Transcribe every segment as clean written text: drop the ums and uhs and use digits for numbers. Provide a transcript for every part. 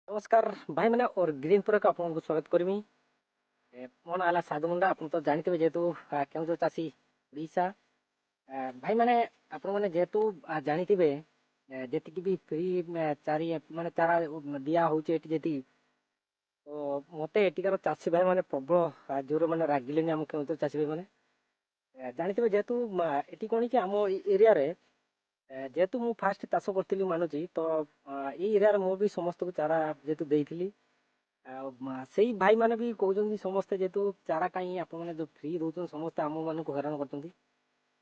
नमस्कार भाई मैंने और ग्रीन पुरा का आपको स्वागत करमी मोन आला साधु मुंडा आप तो जानते जेहेतु केउझर चाषी ओडिशा भाई मैंने आप मैंने जेहेतु जानते जी भी फ्री चारी माने चारा दिया हो जी तो मत एटिकार चाषी भाई मैंने प्रबल जोर मैंने रागिले आम केउझर चाषी भाई मैंने जानते जेहेतु ये कौन कि आम एरिया जेहेतु मु फास्ट चाष करी मानुची तो ये एरिया मु भी समस्त को चारा जेहेतु देती से भाई मैंने भी कहते समस्ते जेहेतु चारा कहीं आप फ्री दौरान समस्ते आम मान हैरान कर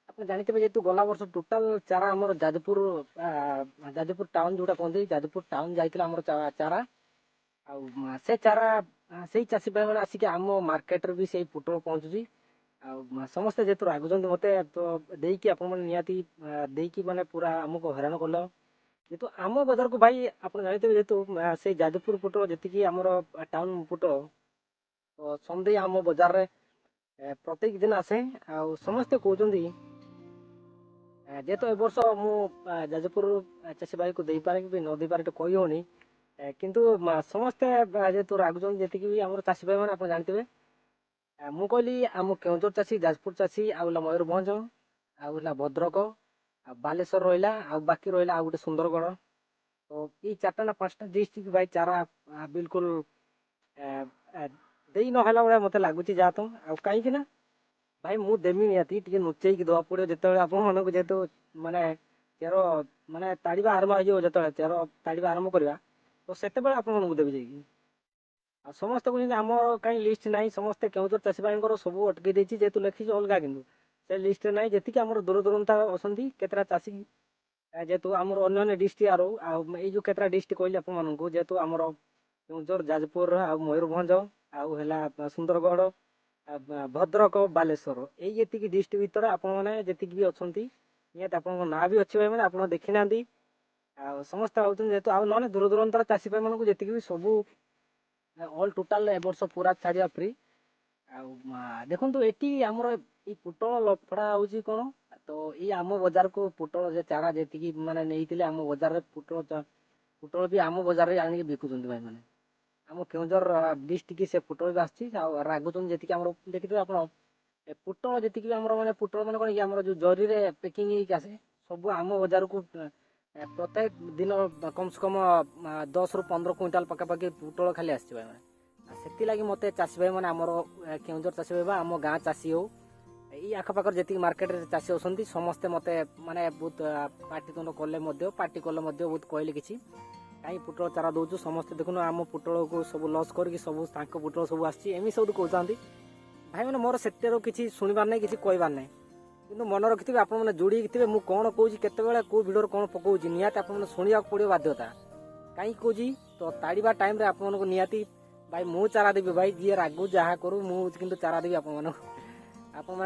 आप जानते जेहेतु गला वर्ष टोटाल चारा आम जाजपुर टाउन जोटा कहते जाजपुर टाउन जाइए आम चारा से चारा से चाषी भाई मैंने आसिक आम मार्केट भी से पुटल पहुँचुची समस्ते जेहेतु रागुंट मत तो देकी आपकी माने पूरा आमको हैरान कल जेहेतु आम बजार को भाई आप जानते जेहेतु से जाजपुर पुट जी आमर टाउन पुट तो समझे आम बजार रे प्रत्येक दिन आसे आ समस्ते कहते जेहेतु ए वर्ष मु जाजपुर चाषी भाई को दे पारे कि न दे पारे तो कही होनी किंतु समस्ते जेहेतु रागुंट जी भी आम चाषी भाई मैंने आप जानते मु कहली आम केउझर चाषी जाजपुर चाषी आउला मयूरभंज आउला भद्रक बालेश्वर रहा बाकी रहा गोटे सुंदरगढ़ तो ये चार्टा ना पांचटा डिस्ट्रिक्ट भाई चारा बिल्कुल दे नहला भाई मत लगुच जहाँ तो कहीं ना भाई मु देमी निहाती टे नुचेक दवा पड़ो जो आप जेहेतु माने चेर माने ताड़ा आरंभ हो जो चेर ताड़ा आरंभ करवा तो से देवी जाइए समस्त आम कहीं लिस्ट ना समस्ते केउझर चाषी भाई सब अटकई देती जेहेतु लिखी अलग कि से लिस्ट ना जी आम दूर दूरता अच्छा केतटा चाषी जेहेतु आम अन्य डिस्ट्रिक्ट आरो ये जो केतटा डिस्ट्रिक्ट कहली आपको जेहेतु आम केउझर जाजपुर मयूरभंज आउ सुंदरगढ़ भद्रक बालेश्वर ये डिस्ट्रिक्ट भितर आपने भी अच्छा निहत आप ना भी अच्छी भाई मैंने आप देखी ना समस्त भाई जेहेतु आउ ना दूर दूरतार चाषी भाई मानक जी भी सब ऑल टोटाल ए वर्ष पूरा छाड़िया फ्री देखो ये आमर ये पुटल लफड़ा हूँ कौन तो ये आम बजार को पुटल चारा जी मैंने नहीं आम बजार पुटल भी आम बजार आनिक बिकुं भाई मैंने आम केउझर डिस्ट्रिक्ट से पुटल भी आसुच्ची रागुचन जी देखिए आप पुटल जी आम मैंने पुटल मैंने कौन कि आम जो जरी पैकिंग आसे सब आम बजार को प्रत्येक दिन कम से कम 10 ରୁ 15 क्विंटाल पखापाखि पुटल खाली आसी भाई मैंने से लगी मत चाषी भाई मैंने आमर केउझर चाषी भाई आम गाँ चाषी हो ये आखपाखर जी मार्केट चाषी अच्छा समस्ते मत माने बहुत पार्टीतुंड कले पार्टी कले बहुत कहले कि कहीं पुटल चारा दौचु समस्ते देखुन आम पुटल को सब लस करके सब पुटल सब आमी सब कहते भाई मैंने मोर से किसी शुणबार नहीं किसी कहबार नहीं कि मन रखिथे आप जोड़ी थे मुझे कौन कौच केतबे कौ भिडियो कौन पकाऊँ निहत आप शुणा पड़ो बाध्यता कहीं कौच तो ताड़ा टाइम आपको निहती भाई मु चारा देवी भाई जी रागु जहाँ करूँ मुझे चारा देवी आप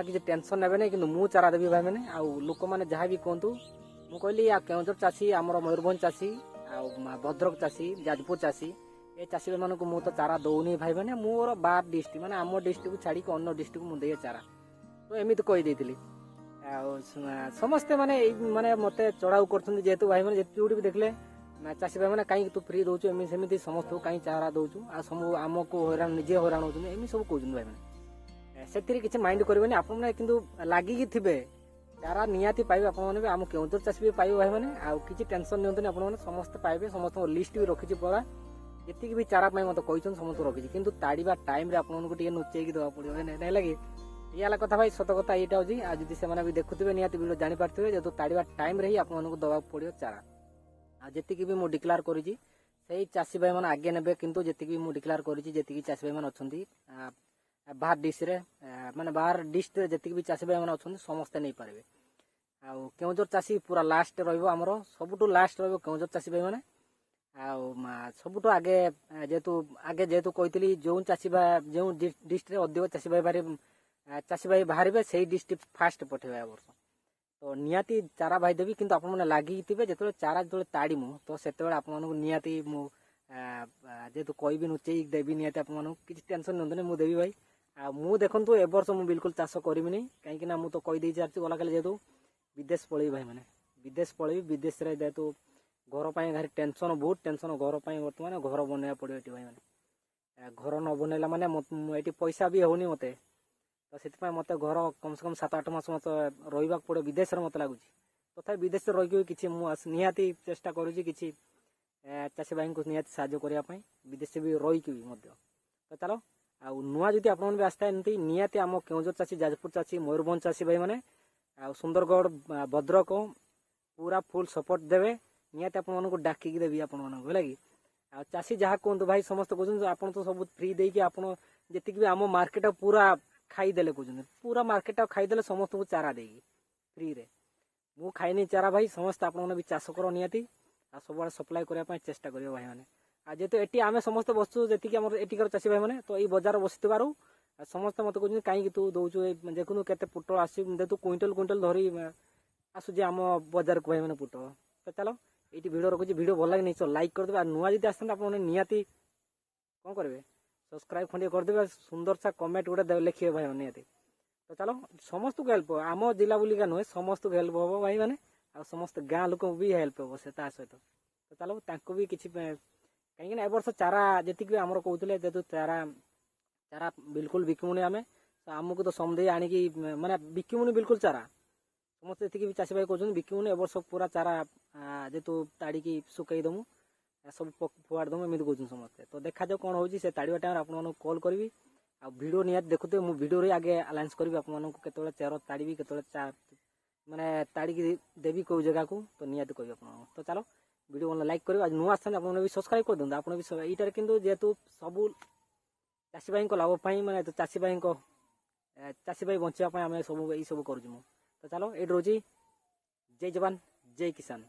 किसी टेंशन ने नहीं कि मु चारा देवी भाई मैंने आउ लोक मैंने जहाँ भी कहतु मुझे कहली केउझर चाषी आमर मयूरभंज चाषी भद्रक चाषी जाजपुर चाषी ये चाषी भाई मानक मुझे तो चारा दौनी भाई मैंने मोर 12 डिस्ट्रिक्ट मैंने आम डिस्ट्रिक्ट को छाड़ी अन्य डिस्ट्रिक्ट मुझे चारा तो एमती कहीदेली समस्ते माने माने मत चढ़ाऊ कर जेहेतु भाई मैंने जो भी देखले चाषी भाई मैंने कहीं तू फ्री दौचु एमती समस्त को कहीं चारा दौचु आ सब आम को हैरान निजे हैरान होती एमती सब कहते भाई मैंने से किसी माइंड करेंगे आपने कि लगिकी थे चारा निहाती पाइबे आपने आम केउझर चाषी भी पाइबे भाई मैंने आउ किसी टेंशन नहीं आपने समस्त पाइबे समस्त लिस्ट भी रखी पूरा जी भी चारा मत कहते समस्त रखी कि ताड़ा टाइम आपको नुचेक देवा पड़ो नहीं लगे ये कथा भाई सत कथा यहाँ हूँ आज से भी देखुए निहती वीडियो जापारे जो ताड़ा टाइम ही आपको दवा पड़ो चारा जी भी मुझे डिक्लेयर करी चाषी भाई मैंने आगे ने कि जी मुझे डिक्लेयर करी चाषी भाई मैंने अच्छा बाहर डिस्ट्रिक्ट माने बाहर डिस्ट्रिक्ट जी भी चाषी भाई मैंने अच्छा समस्ते नहीं पारे आउ केउझर चाषी पूरा लास्ट रमर सबुठ लास्ट रेउझर चाषी भाई मैंने सबुठ आगे जेहेतु कही जो चाषी भाई जो डिस्ट्रिक्ट अधिक चाषी भाई बाहर से डिस्ट्रिक्ट फास्ट पठेबा वर्ष तो निहाती चारा भाई देवी किंतु आपण माने लागि थिबे जेतले चारा जेतले ताड़ीमु तो सेतेबेले आपण मानकु निहाती मु जेतु कहबी नुचेई देवी निहाती आपण मानकु किछि टेंशन नंदने मु देवी भाई आ मु देखंतु ए वर्ष मु बिल्कुल चाष करबिनी काहे कि ना मु तो कहि देई जारती गला काले जेतु विदेश पळई भाई माने विदेश पळई विदेश रे जेतु घर पाई घरी टेंशन बहुत टेंशन घर पाई वर्तमान घर बनेया पड़ियो एटी भाई माने घर न बनेला माने एटी पैसा भी होनी मते तो से मत घर कम से कम 7-8 मास मत रही पड़े विदेश मत लगुच तथा विदेश रही कि निहाती चेष्टा करुँच कि चाषी भाई को निहाती साहाଯ୍ୟ करने विदेश भी रही तो चलो आ नुआ जदि आप आसता निहाती आम केउझर चाषी जाजपुर चाषी मयूरभंज चाषी भाई मैंने आ सुंदरगढ़ भद्रक पूरा फुल सपोर्ट देवे निहाती आपको डाकिकी देवी आपको है कि आ चाषी जहाँ कहतु भाई समस्त कहते आप तो सब फ्री देकी आप जी भी आम मार्केट पूरा खाईदे कहते पूरा मार्केट खाईदे समस्त को चारा देगी फ्री रे मु खाइनी चारा भाई समस्त आप भी चाष कर निहाती आ सब सप्लाय करने चेष्टा करेंगे भाई मैंने आ जेतु एटी आम समस्त बसु जी आम एटिकार चाषी भाई मैंने तो ये बजार बसि समस्त मत कहते कहीं तू दौचु देखु के पुट आस तू क्विंटल क्विंटल धरी आसूँ आम बजार को भाई मैंने पुट तो चलो ये भिडियो रखुच्छी भिडियो भल लगे नहीं लाइक करदे नुआ जी आसते आप निहाती कौन करेंगे सब्सक्राइब खंडे करदे सुंदर सा कमेंट गोटे लिखे भाई निहाती तो चलो समस्त को हेल्प आम जिला बुलिका नुहे समस्त को हेल्प हम भाई मैंने आ समस्त गाँ लोक भी हेल्प हम से सहित तो चलो तांको भी किसी कहीं ए वर्ष चारा जी भी आमर कहते जेतु चारा चारा बिल्कुल बिकमुनि आम आमको तो समझे आणिकी माने बिकमुनि बिल्कुल चारा समस्त ये चाषी भाई कहते बिकमुनि ए वर्ष पूरा चारा जेतु ताड़ी सुकई दमु सब फुआड़ दमु एमती कहते समस्ते तो देखा जाओ कौन होची से ताड़ीवा टाइम आपको कॉल करी आ वीडियो निहाती देखुते मु वीडियो रे आगे अलाउंस करी आपको केतले चेर ताड़ी केतले माने ताड़ी देवी कोई जगह को तो निहाती कहबी आपको तो चलो वीडियो लाइक करी आज नुआ आसान आपने भी सब्सक्राइब कर दिंतु आप भी यीटार किंतु जेहेतु सब चाषी भाई लाभ माने तो चाषी भाई बचापी आम सब यही सब करूँ तो चलो ये रोजी जय जवान जय किसान।